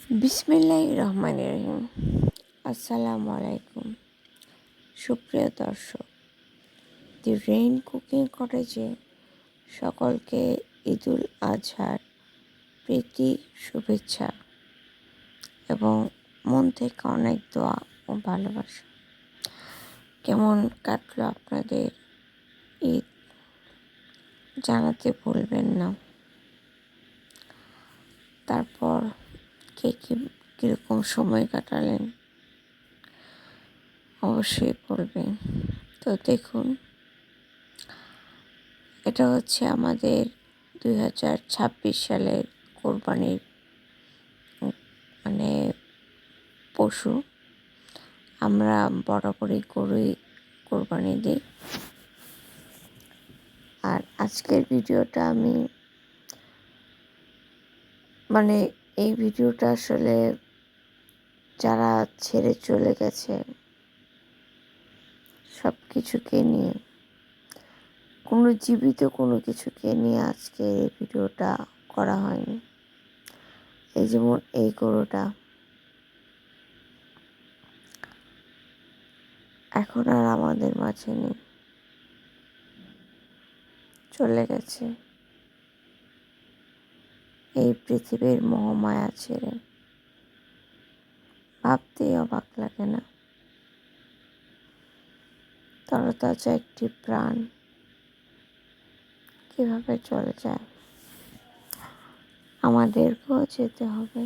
বিসমিল্লাহির রহমানির রহিম। আসসালামু আলাইকুম সুপ্রিয় দর্শক, দি রেইন কুকিং কটেজে সকলকে ঈদুল আজহার প্রীতি শুভেচ্ছা এবং মন থেকে অনেক দোয়া ও ভালোবাসা। কেমন কাটলো আপনাদের ঈদ জানাতে ভুলবেন না। তারপর কে কীরকম সময় কাটালেন অবশ্যই বলবেন। তো দেখুন, এটা হচ্ছে আমাদের 2026 সালের কোরবানির পশু। আমরা বরাবরই গরুই কোরবানি দিই। আর আজকের ভিডিওটা আমি এই ভিডিওটা আসলে যারা ছেড়ে চলে গেছে সব কিছুকে নিয়ে, কোনো জীবিত কোনো কিছুকে নিয়ে আজকে এই ভিডিওটা করা হয়নি। এই যেমন এই গরুটা এখন আর আমাদের মাঝে নেই, চলে গেছে এই পৃথিবীর মোহমায়া ছেড়ে। ভাবতেই অবাক লাগে না, তরতাজা একটি প্রাণ কিভাবে চলে যায়। আমাদেরকেও যেতে হবে।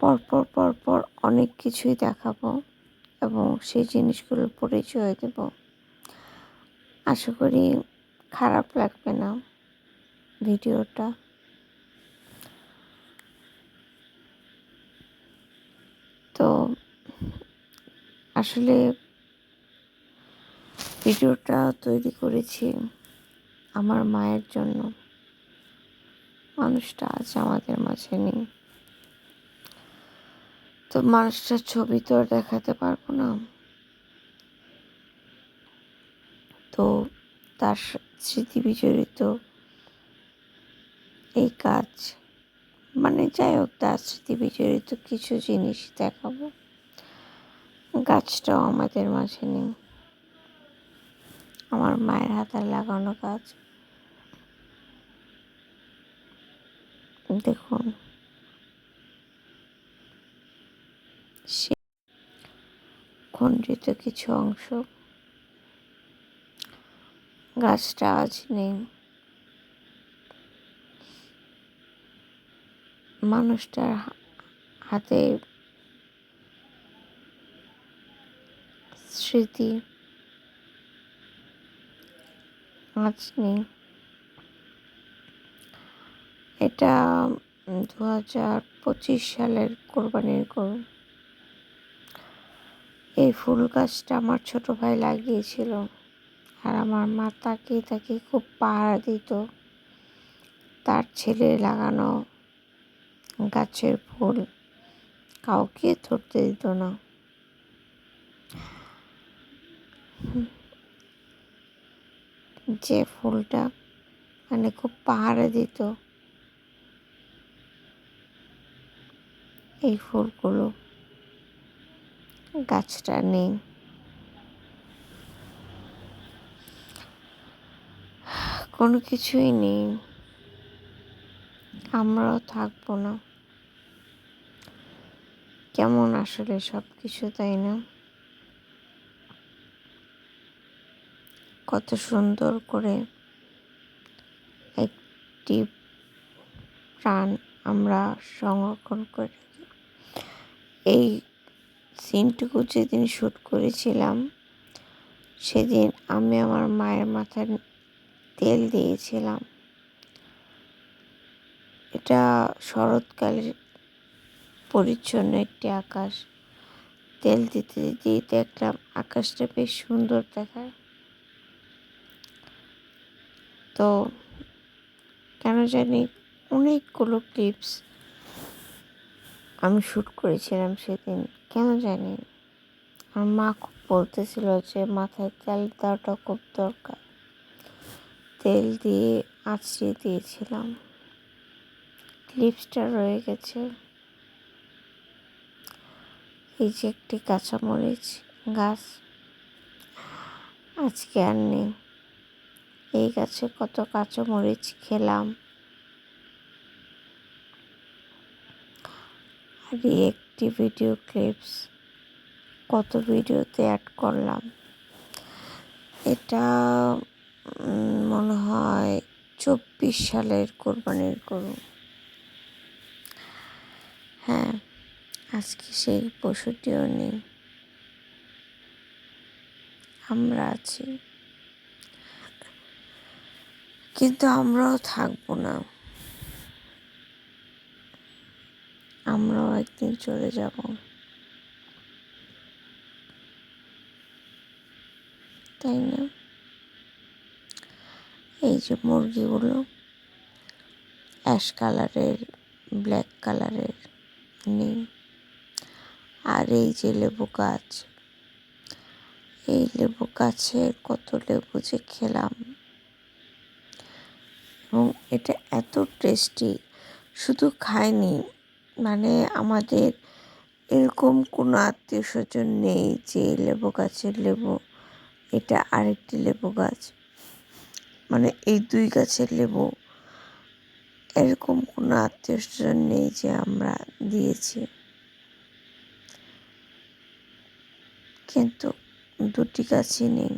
পরপর অনেক কিছুই দেখাবো এবং সেই জিনিসগুলোর পরিচয় দেব। আশা করি খারাপ লাগবে না ভিডিওটা। তো আসলে ভিডিওটা তৈরি করেছি আমার মায়ের জন্য। মানুষটা আজ আমাদের মাঝে নেই, তো মানুষটার ছবি তো আর দেখাতে পারবো না। তো তার স্মৃতি বিজড়িত এই কাজ, যাই হোক, তার স্মৃতি বিজড়িত কিছু জিনিস দেখাবো। গাছটাও আমাদের মাঝে নেই, আমার মায়ের হাতে লাগানো গাছ। দেখুন, সে খণ্ডিত কিছু অংশ, গাছটা আজ নেই। মানুষটার হাতে স্মৃতি আজ নেই। এটা 2025 সালের কোরবানির গরু। এই ফুল গাছটা আমার ছোট ভাই লাগিয়েছিল, আর আমার মা তাকে খুব পাহারা দিত। তার ছেলে লাগানো গাছের ফুল কাউকে ধরতে দিত না। যে ফুলটা খুব পাহারা দিত, এই ফুলগুলো গাছটা নেই। কোনো কিছুই নেই, আমরাও থাকবো না। কেমন আসলে সব কিছু, তাই না? কত সুন্দর করে একটি প্রাণ আমরা সংরক্ষণ করে রাখি। এই সিনটুকু যেদিন শ্যুট করেছিলাম, সেদিন আমি আমার মায়ের মাথায় তেল দিয়েছিলাম। এটা শরৎকালের পরিচ্ছন্ন একটি আকাশ। তেল দিতে দেখলাম আকাশটা বেশ সুন্দর দেখায়। তো কেন জানি অনেকগুলো ক্লিপস আমি শ্যুট করেছিলাম সেদিন। কেন জানি আমার মা খুব বলতেছিল যে মাথায় তেল দেওয়াটা খুব দরকার। তেল দিয়ে আঁচড়িয়ে দিয়েছিলাম। লিপসটা রয়ে গেছে। এই যে একটি কাঁচামরিচ গাছ আজকে আর নেই। এই গাছে কত কাঁচামরিচ খেলাম, আর এই একটি ভিডিও ক্লিপস কত ভিডিওতে অ্যাড করলাম। এটা মনে হয় 24 সালের কোরবানির গরু। হ্যাঁ, আজকে সেই পশুটিও নেই। আমরা আছি, কিন্তু আমরাও থাকবো না। আমরাও একদিন চলে যাব। তাই না? এই যে মুরগিগুলো অ্যাশ কালারের, ব্ল্যাক কালারের নেই। আর এই যে লেবু গাছ, এই লেবু গাছের কত লেবু যে খেলাম, এবং এটা এত টেস্টি। শুধু খাইনি, মানে আমাদের এরকম কোনো আত্মীয় স্বজন নেই যে লেবু গাছের লেবু, এটা আরেকটি লেবু গাছ, মানে এই 2 গাছের লেবু, এরকম কোনো আত্মীয় স্বজন নেই যে আমরা দিয়েছি। কিন্তু 2টি গাছই নেই।